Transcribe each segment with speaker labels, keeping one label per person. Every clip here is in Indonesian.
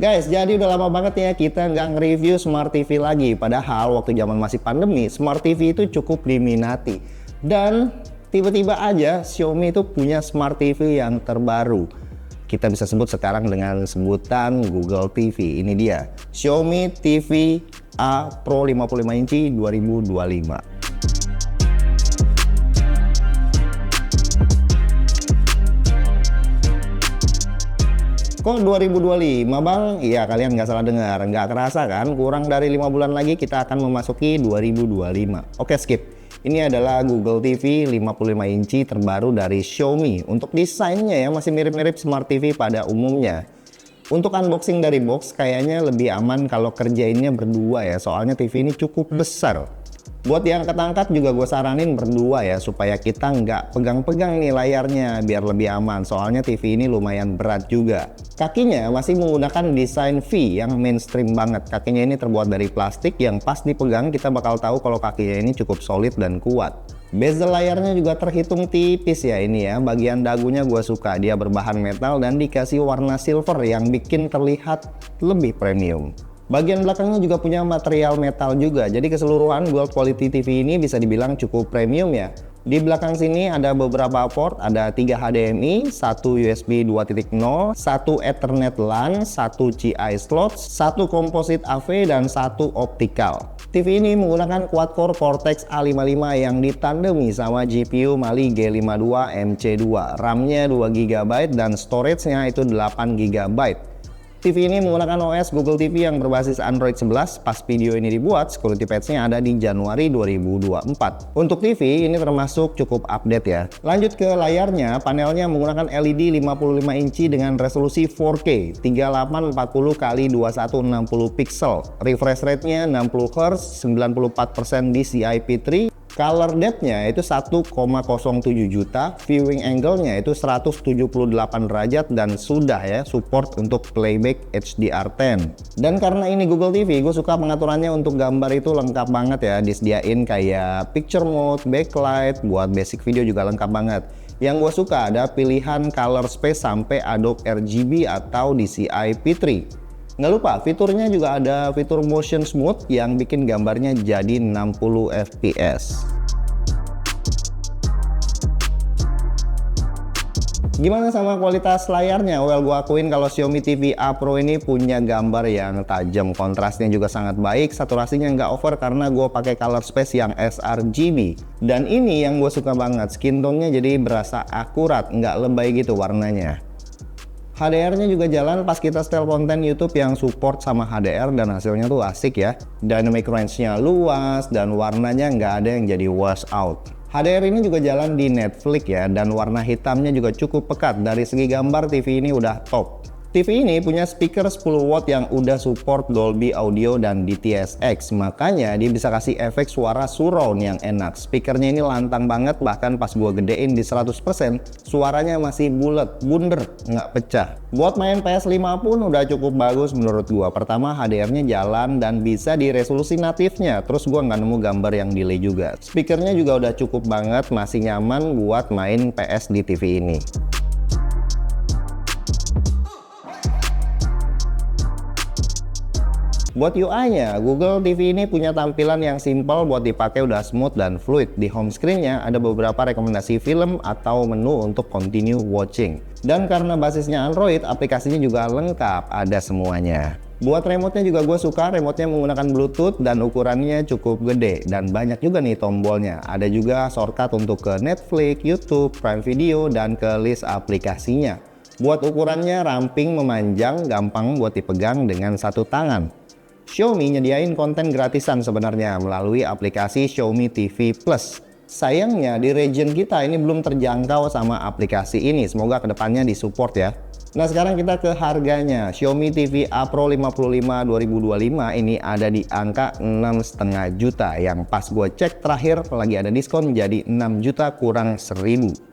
Speaker 1: Guys, jadi udah lama banget ya kita nggak nge-review Smart TV lagi. Padahal waktu zaman masih pandemi, Smart TV itu cukup diminati. Dan tiba-tiba aja Xiaomi itu punya Smart TV yang terbaru. Kita bisa sebut sekarang dengan sebutan Google TV. Ini dia, Xiaomi TV A Pro 55 inci 2025. Kok 2025 bang? Iya, kalian nggak salah dengar, nggak kerasa kan? Kurang dari 5 bulan lagi kita akan memasuki 2025. Oke, skip. Ini adalah Google TV 55 inci terbaru dari Xiaomi. Untuk desainnya ya masih mirip-mirip Smart TV pada umumnya. Untuk unboxing dari box kayaknya lebih aman kalau kerjainnya berdua ya, soalnya TV ini cukup besar. Buat yang angkat-angkat juga gue saranin berdua ya, supaya kita nggak pegang-pegang nih layarnya biar lebih aman, soalnya TV ini lumayan berat juga. Kakinya masih menggunakan desain V yang mainstream banget. Kakinya ini terbuat dari plastik yang pas dipegang kita bakal tahu kalau kakinya ini cukup solid dan kuat. Bezel layarnya juga terhitung tipis ya ini ya. Bagian dagunya gue suka, dia berbahan metal dan dikasih warna silver yang bikin terlihat lebih premium. Bagian belakangnya juga punya material metal juga, jadi keseluruhan Gold Quality TV ini bisa dibilang cukup premium ya. Di belakang sini ada beberapa port, ada 3 HDMI, 1 USB 2.0, 1 Ethernet LAN, 1 CI slot, 1 komposit AV, dan 1 optical. TV ini menggunakan quad-core Cortex A55 yang ditandemi sama GPU Mali G52 MC2, RAM-nya 2GB dan storage-nya itu 8GB. TV ini menggunakan OS Google TV yang berbasis Android 11. Pas video ini dibuat, security patch-nya ada di Januari 2024. Untuk TV ini termasuk cukup update ya. Lanjut ke layarnya, panelnya menggunakan LED 55 inci dengan resolusi 4K 3840x2160 pixel. Refresh rate-nya 60 Hz, 94% DCI-P3. Color depth-nya itu 1,07 juta, viewing angle-nya itu 178 derajat dan sudah ya support untuk playback HDR10. Dan karena ini Google TV, gue suka pengaturannya untuk gambar itu lengkap banget ya, disediain kayak picture mode, backlight, buat basic video juga lengkap banget. Yang gue suka ada pilihan color space sampai Adobe RGB atau DCI P3. Nggak lupa, fiturnya juga ada fitur motion smooth yang bikin gambarnya jadi 60 fps. Gimana sama kualitas layarnya? Well, gue akuin kalau Xiaomi TV A Pro ini punya gambar yang tajam, kontrasnya juga sangat baik, saturasinya nggak over karena gue pakai color space yang sRGB. Dan ini yang gue suka banget, skin tone-nya jadi berasa akurat, nggak lebay gitu warnanya. HDR-nya juga jalan pas kita setel konten YouTube yang support sama HDR dan hasilnya tuh asik ya. Dynamic range-nya luas dan warnanya nggak ada yang jadi wash out. HDR ini juga jalan di Netflix ya, dan warna hitamnya juga cukup pekat. Dari segi gambar TV ini udah top. TV ini punya speaker 10 watt yang udah support Dolby Audio dan DTS:X, makanya dia bisa kasih efek suara surround yang enak. Speakernya ini lantang banget, bahkan pas gua gedein di 100% suaranya masih bulat, bunder, nggak pecah. Buat main PS5 pun udah cukup bagus menurut gua. Pertama, HDR-nya jalan dan bisa di resolusi natifnya, terus gua nggak nemu gambar yang delay juga. Speakernya juga udah cukup banget, masih nyaman buat main PS di TV ini. Buat UI-nya, Google TV ini punya tampilan yang simple, buat dipakai udah smooth dan fluid. Di home screen-nya ada beberapa rekomendasi film atau menu untuk continue watching. Dan karena basisnya Android, aplikasinya juga lengkap, ada semuanya. Buat remote-nya juga gue suka, remote-nya menggunakan Bluetooth dan ukurannya cukup gede. Dan banyak juga nih tombolnya. Ada juga shortcut untuk ke Netflix, YouTube, Prime Video, dan ke list aplikasinya. Buat ukurannya ramping memanjang, gampang buat dipegang dengan satu tangan. Xiaomi nyediain konten gratisan sebenarnya melalui aplikasi Xiaomi TV Plus. Sayangnya di region kita ini belum terjangkau sama aplikasi ini, semoga kedepannya disupport ya. Nah sekarang kita ke harganya. Xiaomi TV A Pro 55 2025 ini ada di angka 6,5 juta, yang pas gue cek terakhir lagi ada diskon jadi 6 juta kurang 1.000.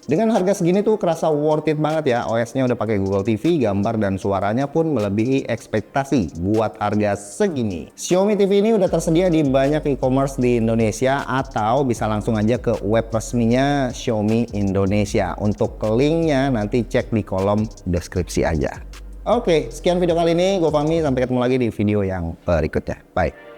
Speaker 1: Dengan harga segini tuh kerasa worth it banget ya. OS-nya udah pakai Google TV, gambar dan suaranya pun melebihi ekspektasi buat harga segini. Xiaomi TV ini udah tersedia di banyak e-commerce di Indonesia, atau bisa langsung aja ke web resminya Xiaomi Indonesia. Untuk linknya nanti cek di kolom deskripsi aja. Oke, sekian video kali ini. Gue Fahmi, sampai ketemu lagi di video yang berikutnya. Bye.